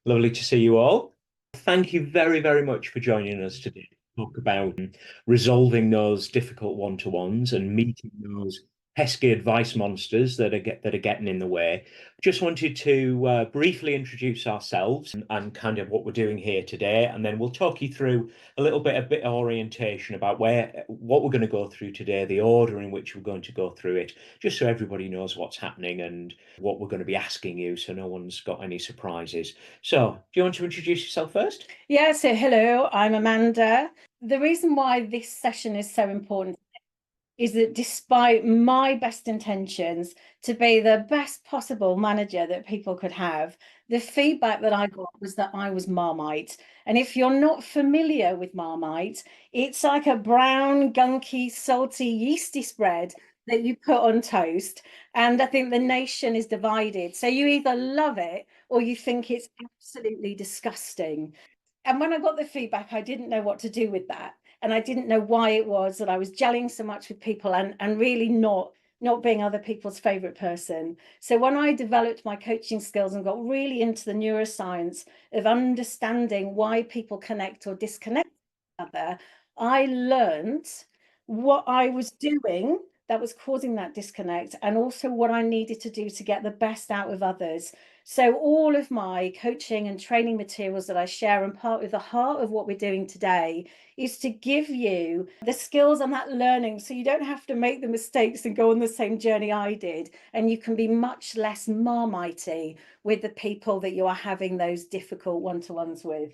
Lovely to see you all. Thank you very, very much for joining us today to talk about resolving those difficult one-to-ones and meeting those pesky advice monsters that are getting in the way. Just wanted to briefly introduce ourselves and kind of what we're doing here today, and then we'll talk you through a bit of orientation about what we're going to go through today, the order in which we're going to go through it, just so everybody knows what's happening and what we're going to be asking you, so no one's got any surprises. So, do you want to introduce yourself first? Yeah, so hello, I'm Amanda. The reason why this session is so important is that despite my best intentions to be the best possible manager that people could have, the feedback that I got was that I was Marmite. And if you're not familiar with Marmite, it's like a brown, gunky, salty, yeasty spread that you put on toast. And I think the nation is divided. So you either love it or you think it's absolutely disgusting. And when I got the feedback, I didn't know what to do with that. And I didn't know why it was that I was gelling so much with people and really not being other people's favorite person. So when I developed my coaching skills and got really into the neuroscience of understanding why people connect or disconnect with each other, I learned what I was doing that was causing that disconnect and also what I needed to do to get the best out of others. So all of my coaching and training materials that I share, and part of the heart of what we're doing today, is to give you the skills and that learning so you don't have to make the mistakes and go on the same journey I did. And you can be much less marmitey with the people that you are having those difficult one-to-ones with.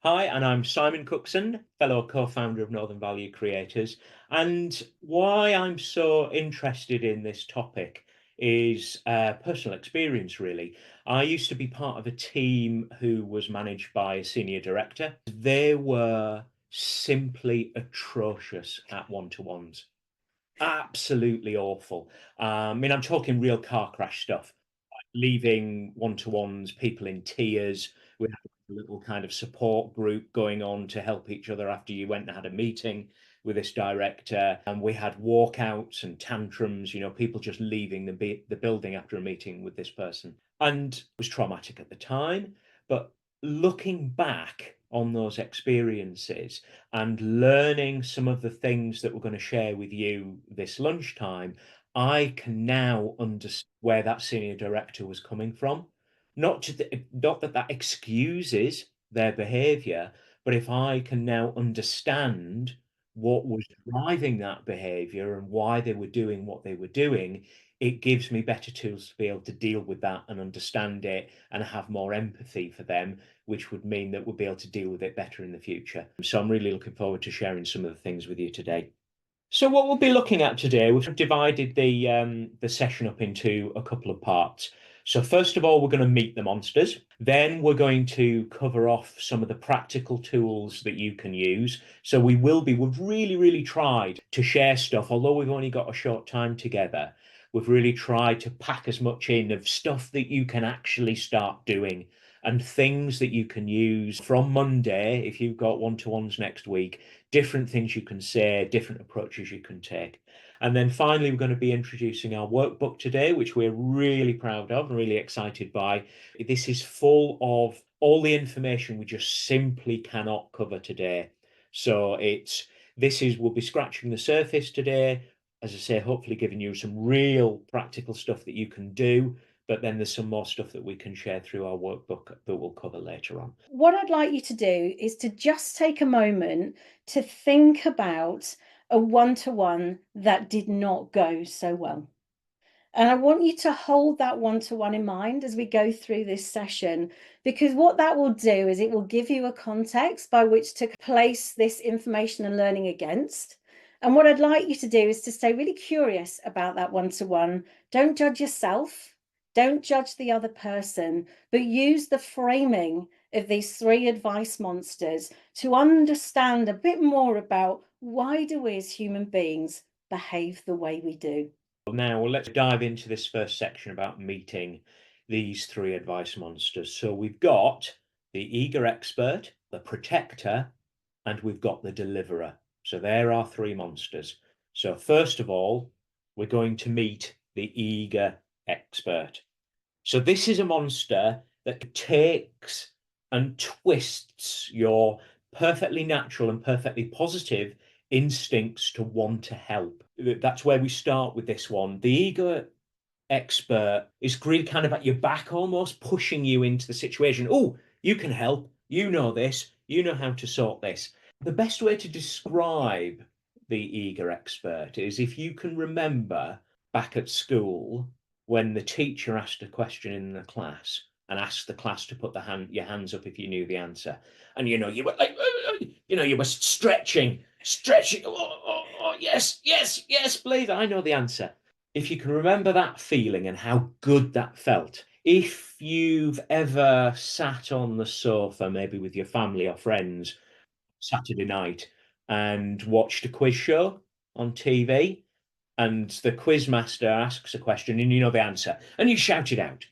Hi, and I'm Simon Cookson, fellow co-founder of Northern Value Creators. And why I'm so interested in this topic is personal experience, really. I used to be part of a team who was managed by a senior director. They were simply atrocious at one-to-ones. Absolutely awful. I mean, I'm talking real car crash stuff, leaving one-to-ones, people in tears. We had a little kind of support group going on to help each other after you went and had a meeting with this director. And we had walkouts and tantrums, people just leaving the building after a meeting with this person. And it was traumatic at the time. But looking back on those experiences and learning some of the things that we're going to share with you this lunchtime, I can now understand where that senior director was coming from. Not that that excuses their behavior, but if I can now understand what was driving that behavior and why they were doing what they were doing, it gives me better tools to be able to deal with that and understand it and have more empathy for them, which would mean that we'll be able to deal with it better in the future. So I'm really looking forward to sharing some of the things with you today. So what we'll be looking at today, we've divided the session up into a couple of parts. So first of all, we're going to meet the monsters. Then we're going to cover off some of the practical tools that you can use. So we've really, really tried to share stuff, although we've only got a short time together. We've really tried to pack as much in of stuff that you can actually start doing and things that you can use from Monday if you've got one-to-ones next week, different things you can say, different approaches you can take. And then finally, we're going to be introducing our workbook today, which we're really proud of and really excited by. This is full of all the information we just simply cannot cover today. So we'll be scratching the surface today. As I say, hopefully giving you some real practical stuff that you can do, but then there's some more stuff that we can share through our workbook that we'll cover later on. What I'd like you to do is to just take a moment to think about a one-to-one that did not go so well. And I want you to hold that one-to-one in mind as we go through this session, because what that will do is it will give you a context by which to place this information and learning against. And what I'd like you to do is to stay really curious about that one-to-one. Don't judge yourself. Don't judge the other person, but use the framing of these three advice monsters to understand a bit more about why do we as human beings behave the way we do. Now, well, let's dive into this first section about meeting these three advice monsters. So we've got the eager expert, the protector, and we've got the deliverer. So there are three monsters. So first of all, we're going to meet the eager expert. So this is a monster that takes and twists your perfectly natural and perfectly positive instincts to want to help. That's where we start with this one. The ego expert is really kind of at your back, almost pushing you into the situation. Oh, you can help. You know this. You know how to sort this. The best way to describe the eager expert is if you can remember back at school when the teacher asked a question in the class and asked the class to put your hands up if you knew the answer. And you were like, you were stretching. Oh, yes, yes, yes, please. I know the answer. If you can remember that feeling and how good that felt, if you've ever sat on the sofa, maybe with your family or friends, Saturday night and watched a quiz show on TV, and the quiz master asks a question and you know the answer and you shout it out.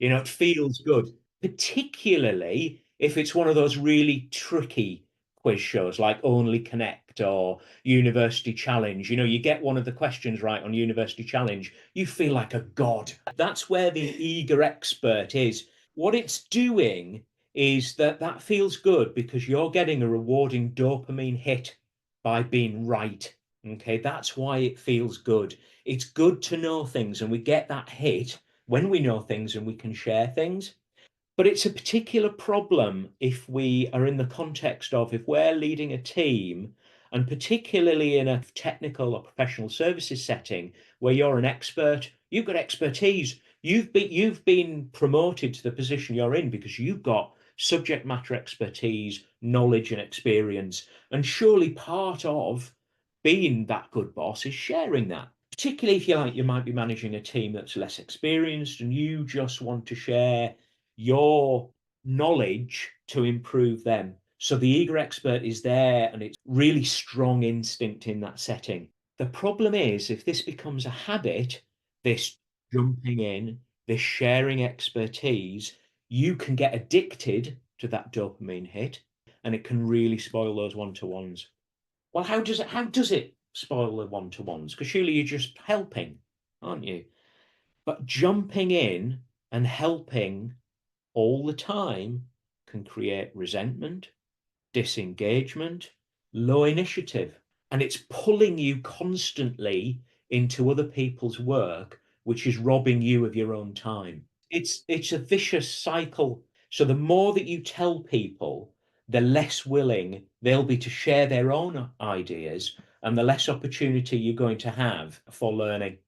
It feels good, particularly if it's one of those really tricky quiz shows like Only Connect or University Challenge. You get one of the questions right on University Challenge, you feel like a god. That's where the eager expert is. What it's doing is that feels good because you're getting a rewarding dopamine hit by being right. Okay, that's why it feels good. It's good to know things, and we get that hit when we know things and we can share things. But it's a particular problem if we are in the context of if we're leading a team, and particularly in a technical or professional services setting where you're an expert, you've got expertise. You've been promoted to the position you're in because you've got subject matter expertise, knowledge, and experience. And surely part of being that good boss is sharing that. Particularly if you might be managing a team that's less experienced and you just want to share your knowledge to improve them. So the eager expert is there and it's really strong instinct in that setting. The problem is if this becomes a habit, this jumping in, this sharing expertise, you can get addicted to that dopamine hit and it can really spoil those one-to-ones. Well, how does it spoil the one-to-ones? Because surely you're just helping, aren't you? But jumping in and helping all the time can create resentment, disengagement, low initiative. And it's pulling you constantly into other people's work, which is robbing you of your own time. It's a vicious cycle. So the more that you tell people, the less willing they'll be to share their own ideas and the less opportunity you're going to have for learning.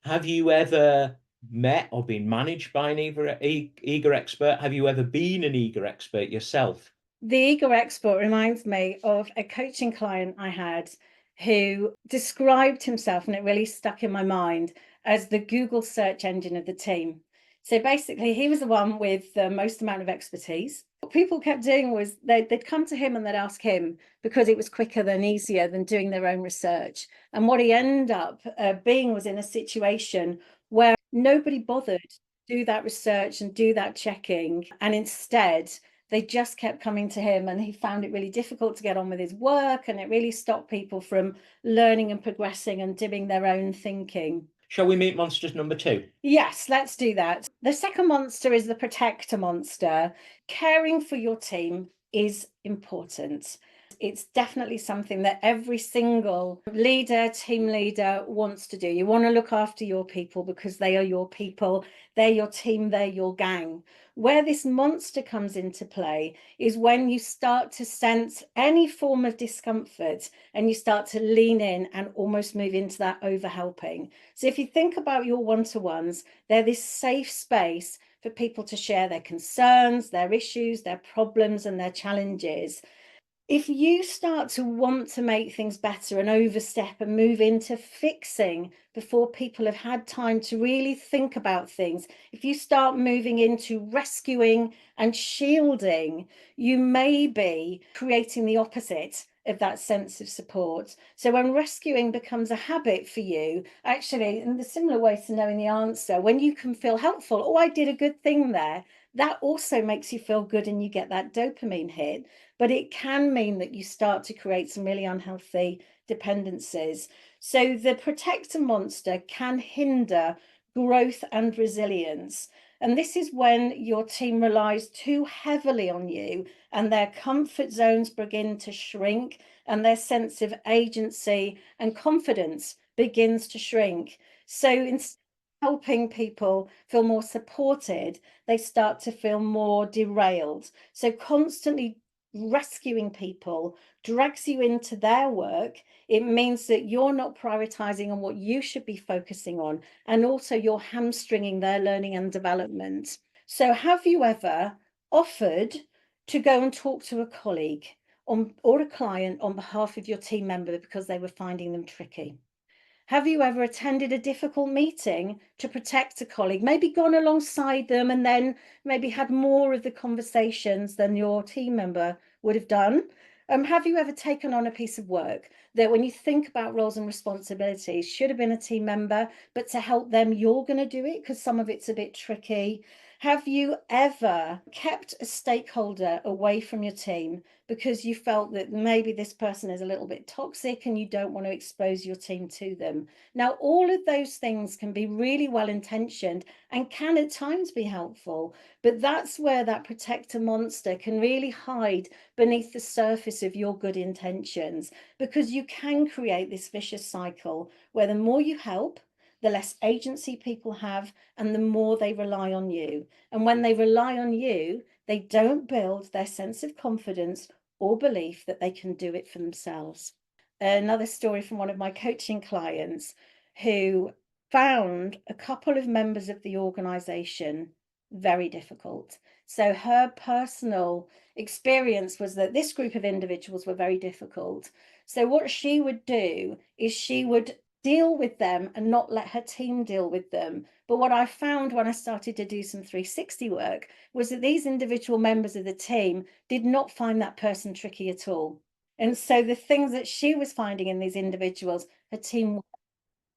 Have you ever met or been managed by an eager expert? Have you ever been an eager expert yourself? The ego expert reminds me of a coaching client I had who described himself, and it really stuck in my mind, as the Google search engine of the team. So basically, he was the one with the most amount of expertise. What people kept doing was they'd come to him and they'd ask him because it was quicker than easier than doing their own research. And what he ended up being was in a situation where nobody bothered to do that research and do that checking. And instead, they just kept coming to him and he found it really difficult to get on with his work, and it really stopped people from learning and progressing and doing their own thinking. Shall we meet monsters number two? Yes, let's do that. The second monster is the protector monster. Caring for your team is important. It's definitely something that every single leader, team leader wants to do. You want to look after your people because they are your people, they're your team, they're your gang. Where this monster comes into play is when you start to sense any form of discomfort and you start to lean in and almost move into that overhelping. So if you think about your one-to-ones, they're this safe space for people to share their concerns, their issues, their problems, and their challenges. If you start to want to make things better and overstep and move into fixing before people have had time to really think about things, if you start moving into rescuing and shielding, you may be creating the opposite of that sense of support. So when rescuing becomes a habit for you, actually, in the similar way to knowing the answer, when you can feel helpful, oh, I did a good thing there, that also makes you feel good and you get that dopamine hit. But it can mean that you start to create some really unhealthy dependencies. So the protector monster can hinder growth and resilience. And this is when your team relies too heavily on you and their comfort zones begin to shrink and their sense of agency and confidence begins to shrink. So instead of helping people feel more supported, they start to feel more derailed. So constantly rescuing people drags you into their work. It means that you're not prioritizing on what you should be focusing on, and also you're hamstringing their learning and development. So have you ever offered to go and talk to a colleague or a client on behalf of your team member because they were finding them tricky? Have you ever attended a difficult meeting to protect a colleague, maybe gone alongside them and then maybe had more of the conversations than your team member would have done? Have you ever taken on a piece of work that, when you think about roles and responsibilities, should have been a team member, but to help them, you're going to do it because some of it's a bit tricky? Have you ever kept a stakeholder away from your team because you felt that maybe this person is a little bit toxic and you don't want to expose your team to them? Now, all of those things can be really well intentioned and can at times be helpful, but that's where that protector monster can really hide beneath the surface of your good intentions, because you can create this vicious cycle where the more you help, the less agency people have and the more they rely on you. And when they rely on you, they don't build their sense of confidence or belief that they can do it for themselves. Another story from one of my coaching clients who found a couple of members of the organization very difficult. So her personal experience was that this group of individuals were very difficult. So what she would do is she would deal with them and not let her team deal with them. But what I found when I started to do some 360 work was that these individual members of the team did not find that person tricky at all. And so the things that she was finding in these individuals, her team,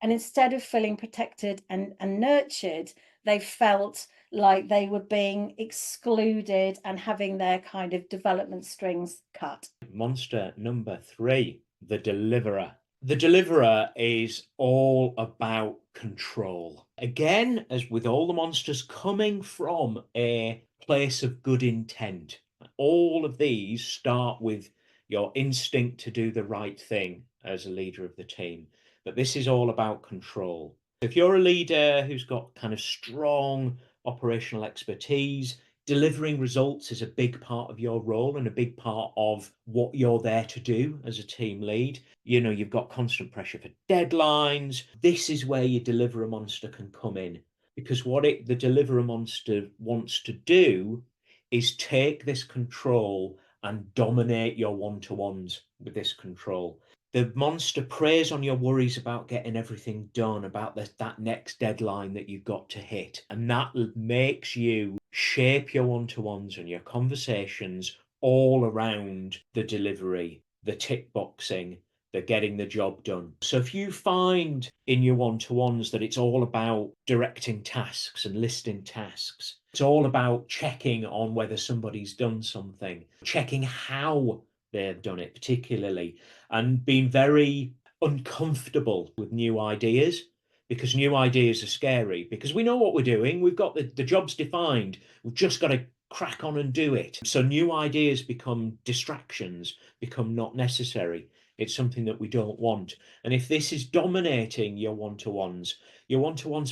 and instead of feeling protected and nurtured, they felt like they were being excluded and having their kind of development strings cut. Monster number 3, the deliverer. The deliverer is all about control. Again, as with all the monsters, coming from a place of good intent. All of these start with your instinct to do the right thing as a leader of the team. But this is all about control. If you're a leader who's got kind of strong operational expertise, delivering results is a big part of your role and a big part of what you're there to do as a team lead. You know, you've got constant pressure for deadlines. This is where your deliverer monster can come in, because what the deliverer monster wants to do is take this control and dominate your one-to-ones with this control. The monster preys on your worries about getting everything done, about that next deadline that you've got to hit. And that makes you shape your one-to-ones and your conversations all around the delivery, the tick boxing, the getting the job done. So if you find in your one-to-ones that it's all about directing tasks and listing tasks, it's all about checking on whether somebody's done something, checking how they've done it particularly, and being very uncomfortable with new ideas, because new ideas are scary, because we know what we're doing, we've got the job's defined, we've just got to crack on and do it. So new ideas become distractions, become not necessary. It's something that we don't want. And if this is dominating your one-to-ones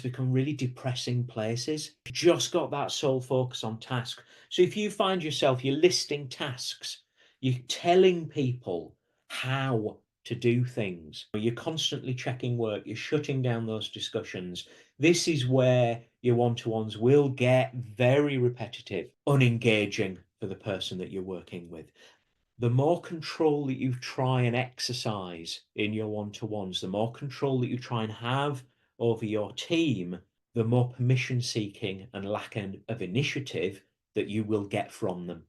become really depressing places. You've just got that sole focus on task. So if you find yourself, you're listing tasks, you're telling people how to do things, you're constantly checking work, you're shutting down those discussions, this is where your one-to-ones will get very repetitive, unengaging for the person that you're working with. The more control that you try and exercise in your one-to-ones, the more control that you try and have over your team, the more permission seeking and lack of initiative that you will get from them.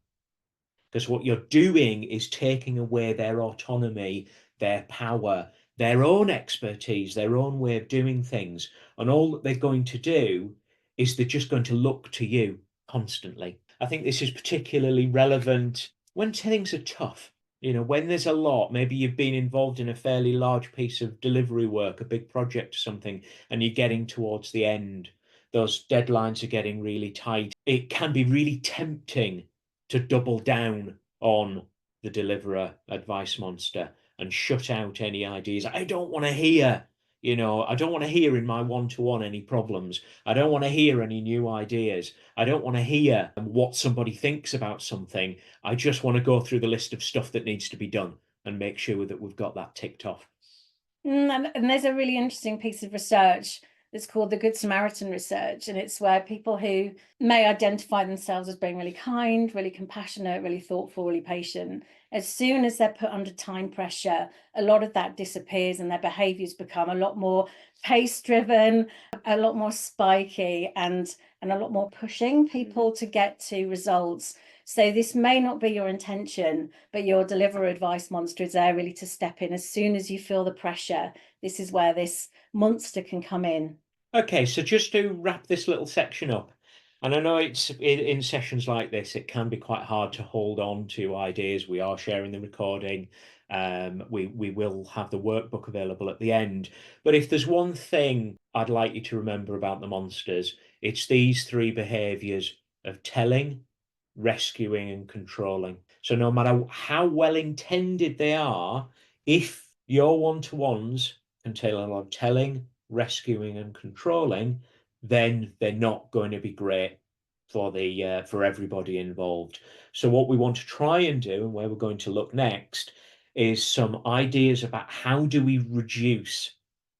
Because what you're doing is taking away their autonomy, their power, their own expertise, their own way of doing things. And all that they're going to do is they're just going to look to you constantly. I think this is particularly relevant when things are tough. You know, when there's a lot, maybe you've been involved in a fairly large piece of delivery work, a big project or something, and you're getting towards the end. those deadlines are getting really tight, it can be really tempting to double down on the deliverer advice monster and shut out any ideas. I don't want to hear, I don't want to hear in my one-to-one any problems. I don't want to hear any new ideas. I don't want to hear what somebody thinks about something. I just want to go through the list of stuff that needs to be done and make sure that we've got that ticked off. And there's a really interesting piece of research that's called the Good Samaritan research. And it's where people who may identify themselves as being really kind, really compassionate, really thoughtful, really patient, as soon as they're put under time pressure, a lot of that disappears and their behaviors become a lot more pace driven, a lot more spiky, and a lot more pushing people to get to results. So this may not be your intention, but your deliverer advice monster is there really to step in as soon as you feel the pressure. This is where this monster can come in. Okay, so just to wrap this little section up, and I know it's in sessions like this, it can be quite hard to hold on to ideas. We are sharing the recording. We will have the workbook available at the end. But if there's one thing I'd like you to remember about the monsters, it's these three behaviors of telling, rescuing, and controlling. So no matter how well intended they are, if your one-to-ones contain a lot of telling, rescuing, and controlling, then they're not going to be great for everybody involved. So what we want to try and do, and where we're going to look next, is some ideas about how do we reduce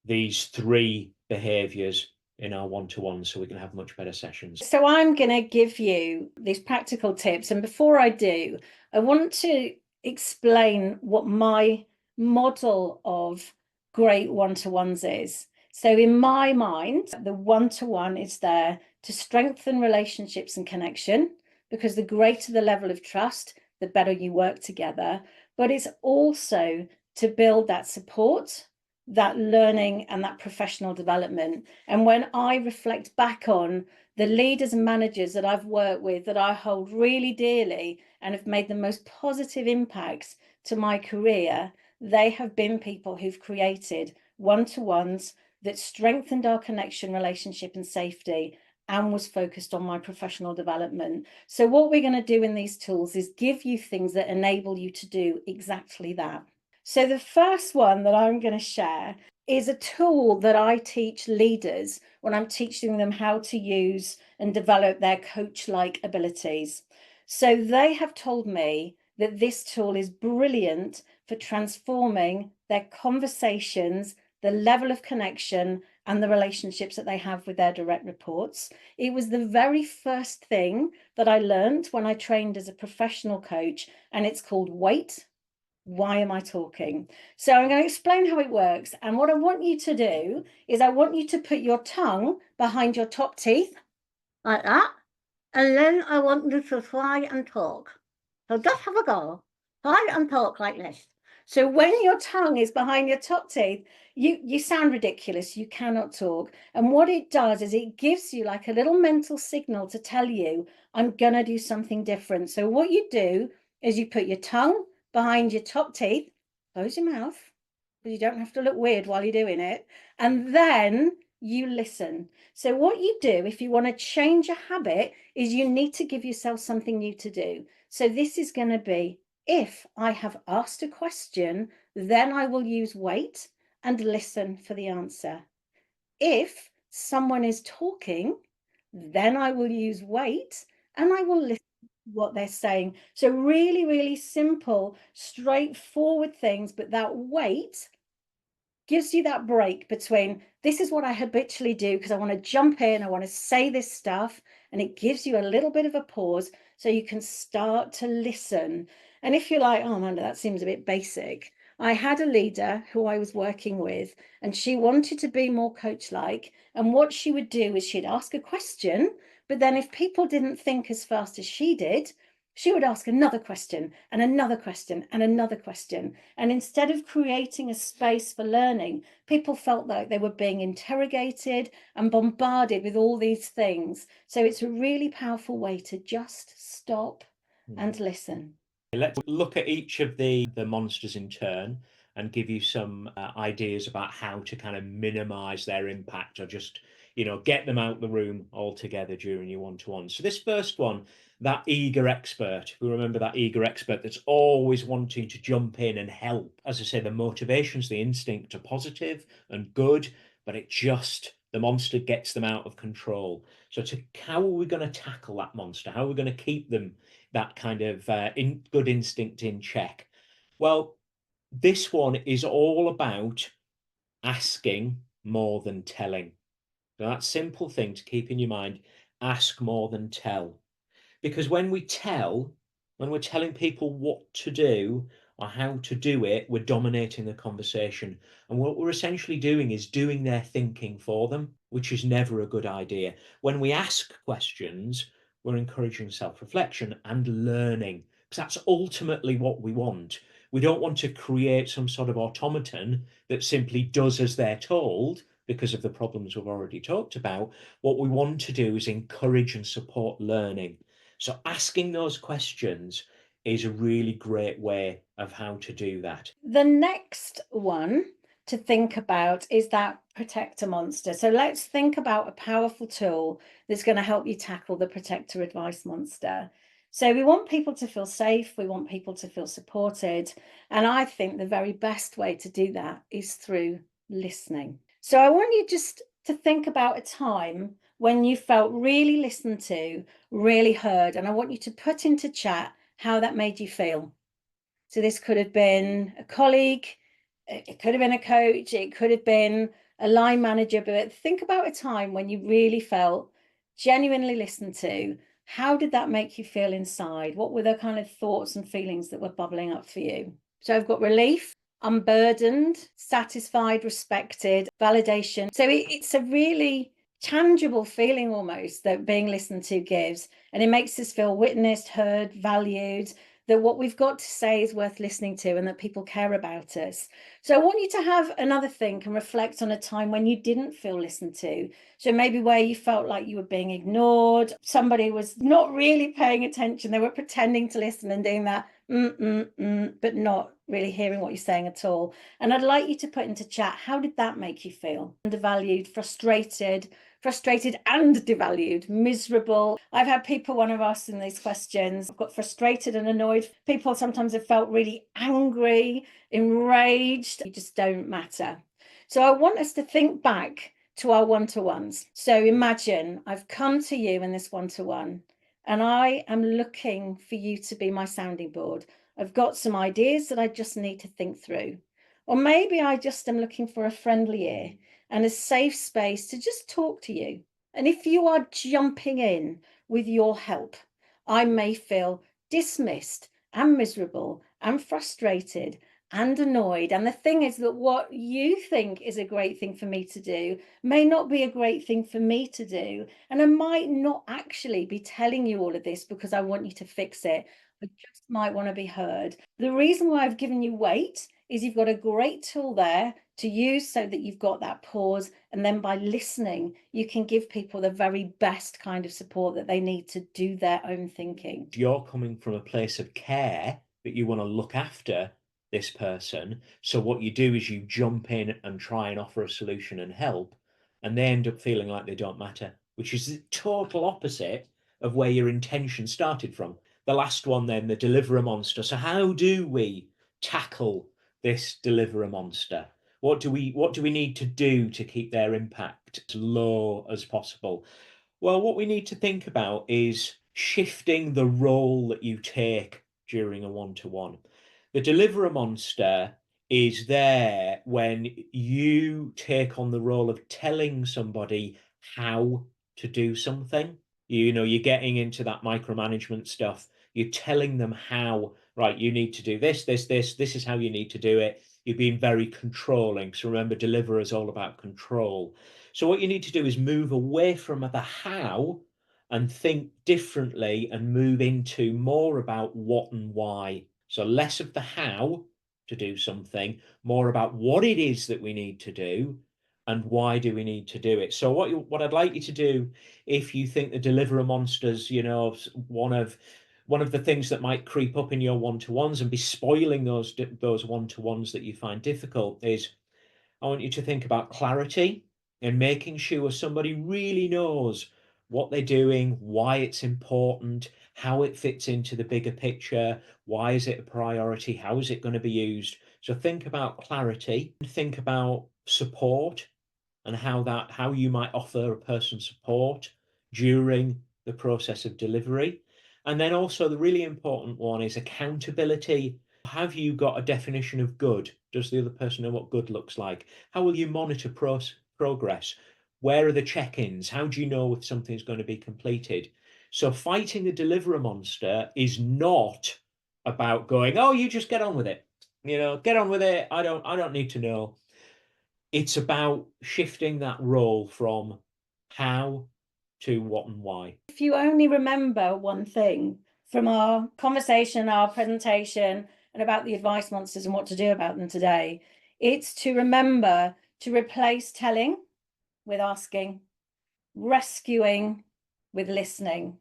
these three behaviors in our one-to-one so we can have much better sessions. So I'm going to give you these practical tips. And before I do, I want to explain what my model of great one-to-ones is. So in my mind, the one-to-one is there to strengthen relationships and connection, because the greater the level of trust, the better you work together. But it's also to build that support, that learning, and that professional development. And when I reflect back on the leaders and managers that I've worked with, that I hold really dearly and have made the most positive impacts to my career, they have been people who've created one-to-ones that strengthened our connection, relationship, and safety, and was focused on my professional development. So what we're going to do in these tools is give you things that enable you to do exactly that. So the first one that I'm going to share is a tool that I teach leaders when I'm teaching them how to use and develop their coach-like abilities. So they have told me that this tool is brilliant for transforming their conversations, the level of connection, and the relationships that they have with their direct reports. It was the very first thing that I learned when I trained as a professional coach, and it's called WAIT. Why am I talking? So I'm going to explain how it works. And what I want you to do is I want you to put your tongue behind your top teeth, like that. And then I want you to try and talk. So just have a go. Try and talk like this. So when your tongue is behind your top teeth, you sound ridiculous. You cannot talk. And what it does is it gives you like a little mental signal to tell you, I'm going to do something different. So what you do is you put your tongue behind your top teeth, close your mouth, because you don't have to look weird while you're doing it, and then you listen. So what you do if you want to change a habit is you need to give yourself something new to do. So this is going to be, if I have asked a question, then I will use wait and listen for the answer. If someone is talking, then I will use wait and I will listen what they're saying. So really, really simple, straightforward things, but that wait gives you that break between this is what I habitually do because I want to jump in, I want to say this stuff, and it gives you a little bit of a pause so you can start to listen. And if you're like, oh, Amanda, that seems a bit basic. I had a leader who I was working with, and she wanted to be more coach-like. And what she would do is she'd ask a question, but then if people didn't think as fast as she did, she would ask another question and another question and another question. And instead of creating a space for learning, people felt like they were being interrogated and bombarded with all these things. So it's a really powerful way to just stop and listen. Let's look at each of the monsters in turn and give you some ideas about how to kind of minimize their impact or just get them out the room altogether during your one-to-one. So this first one, that eager expert, we remember that eager expert that's always wanting to jump in and help. As I say, the motivations, the instinct are positive and good, but the monster gets them out of control. So how are we going to tackle that monster? How are we going to keep them that kind of good instinct in check? Well, this one is all about asking more than telling. So that simple thing to keep in your mind, ask more than tell. Because when we're telling people what to do or how to do it, we're dominating the conversation. And what we're essentially doing is doing their thinking for them, which is never a good idea. When we ask questions, we're encouraging self-reflection and learning, because that's ultimately what we want. We don't want to create some sort of automaton that simply does as they're told because of the problems we've already talked about. What we want to do is encourage and support learning. So asking those questions is a really great way of how to do that. The next one to think about is that protector monster. So let's think about a powerful tool that's going to help you tackle the protector advice monster. So we want people to feel safe, we want people to feel supported, and I think the very best way to do that is through listening. So I want you just to think about a time when you felt really listened to, really heard, and I want you to put into chat how that made you feel. So this could have been a colleague, it could have been a coach, it could have been a line manager, but think about a time when you really felt genuinely listened to. How did that make you feel inside? What were the kind of thoughts and feelings that were bubbling up for you? So I've got relief, unburdened, satisfied, respected, validation. So it's a really tangible feeling almost that being listened to gives, and it makes us feel witnessed, heard, valued, that what we've got to say is worth listening to and that people care about us. So I want you to have another think and reflect on a time when you didn't feel listened to. So maybe where you felt like you were being ignored, somebody was not really paying attention, they were pretending to listen and doing that but not really hearing what you're saying at all. And I'd like you to put into chat, how did that make you feel? Undervalued, frustrated and devalued, miserable. I've had people want to ask them these questions. I've got frustrated and annoyed. People sometimes have felt really angry, enraged. You just don't matter. So I want us to think back to our one-to-ones. So imagine I've come to you in this one-to-one and I am looking for you to be my sounding board. I've got some ideas that I just need to think through. Or maybe I just am looking for a friendly ear and a safe space to just talk to you. And if you are jumping in with your help, I may feel dismissed and miserable and frustrated and annoyed. And the thing is that what you think is a great thing for me to do may not be a great thing for me to do. And I might not actually be telling you all of this because I want you to fix it. I just might want to be heard. The reason why I've given you weight is you've got a great tool there to use so that you've got that pause, and then by listening you can give people the very best kind of support that they need to do their own thinking. You're coming from a place of care that you want to look after this person, so what you do is you jump in and try and offer a solution and help, and they end up feeling like they don't matter, which is the total opposite of where your intention started from. The last one then, the deliverer monster. So how do we tackle this deliverer monster? What do we need to do to keep their impact as low as possible? Well, what we need to think about is shifting the role that you take during a one-to-one. The deliverer monster is there when you take on the role of telling somebody how to do something. You're getting into that micromanagement stuff. You're telling them how, right, you need to do this is how you need to do it. You're being very controlling. So remember, deliver is all about control. So what you need to do is move away from the how and think differently and move into more about what and why. So less of the how to do something, more about what it is that we need to do and why do we need to do it. So what I'd like you to do, if you think the deliverer monsters, one of the things that might creep up in your one-to-ones and be spoiling those one-to-ones that you find difficult, is I want you to think about clarity and making sure somebody really knows what they're doing, why it's important, how it fits into the bigger picture, why is it a priority, how is it going to be used. So think about clarity, think about support, and how you might offer a person support during the process of delivery. And then also the really important one is accountability. Have you got a definition of good? Does the other person know what good looks like? How will you monitor progress? Where are the check-ins? How do you know if something's going to be completed? So fighting the deliverer monster is not about going, oh, you just get on with it. Get on with it. I don't need to know. It's about shifting that role from how to what and why. If you only remember one thing from our conversation, our presentation, and about the advice monsters and what to do about them today, it's to remember to replace telling with asking, rescuing with listening,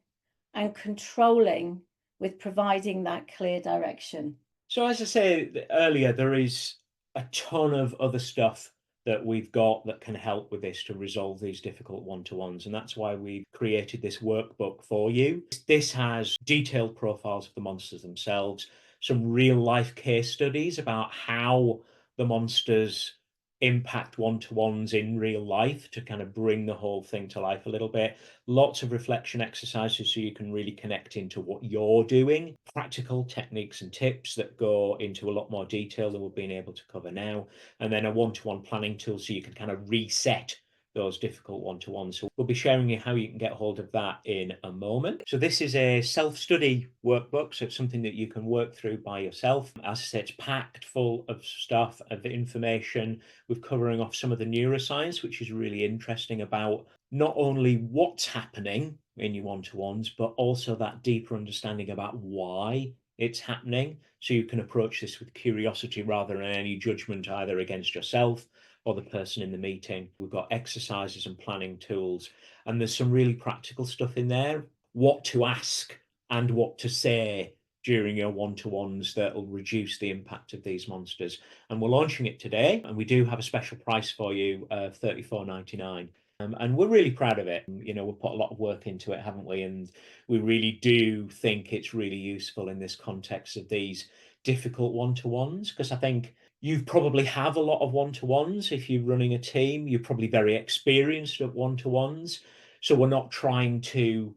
and controlling with providing that clear direction. So as I said earlier, there is a ton of other stuff that we've got that can help with this to resolve these difficult one-to-ones. And that's why we've created this workbook for you. This has detailed profiles of the monsters themselves, some real life case studies about how the monsters impact one-to-ones in real life to kind of bring the whole thing to life a little bit. Lots of reflection exercises so you can really connect into what you're doing. Practical techniques and tips that go into a lot more detail than we've been able to cover now. And then a one-to-one planning tool so you can kind of reset those difficult one-to-ones. So we'll be sharing you how you can get hold of that in a moment. So this is a self-study workbook, so it's something that you can work through by yourself. As I said, it's packed full of stuff, of information. We're covering off some of the neuroscience, which is really interesting about not only what's happening in your one-to-ones, but also that deeper understanding about why it's happening. So you can approach this with curiosity rather than any judgment either against yourself or the person in the meeting. We've got exercises and planning tools, and there's some really practical stuff in there. What to ask and what to say during your one-to-ones that will reduce the impact of these monsters. And we're launching it today, and we do have a special price for you of $34.99. And we're really proud of it. We've put a lot of work into it, haven't we? And we really do think it's really useful in this context of these difficult one-to-ones, because I think you probably have a lot of one-to-ones. If you're running a team, you're probably very experienced at one-to-ones. So we're not trying to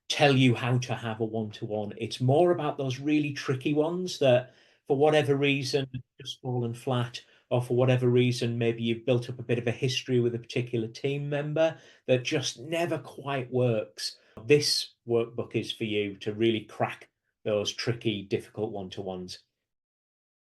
tell you how to have a one-to-one. It's more about those really tricky ones that, for whatever reason, just fallen flat, or for whatever reason, maybe you've built up a bit of a history with a particular team member that just never quite works. This workbook is for you to really crack those tricky, difficult one-to-ones.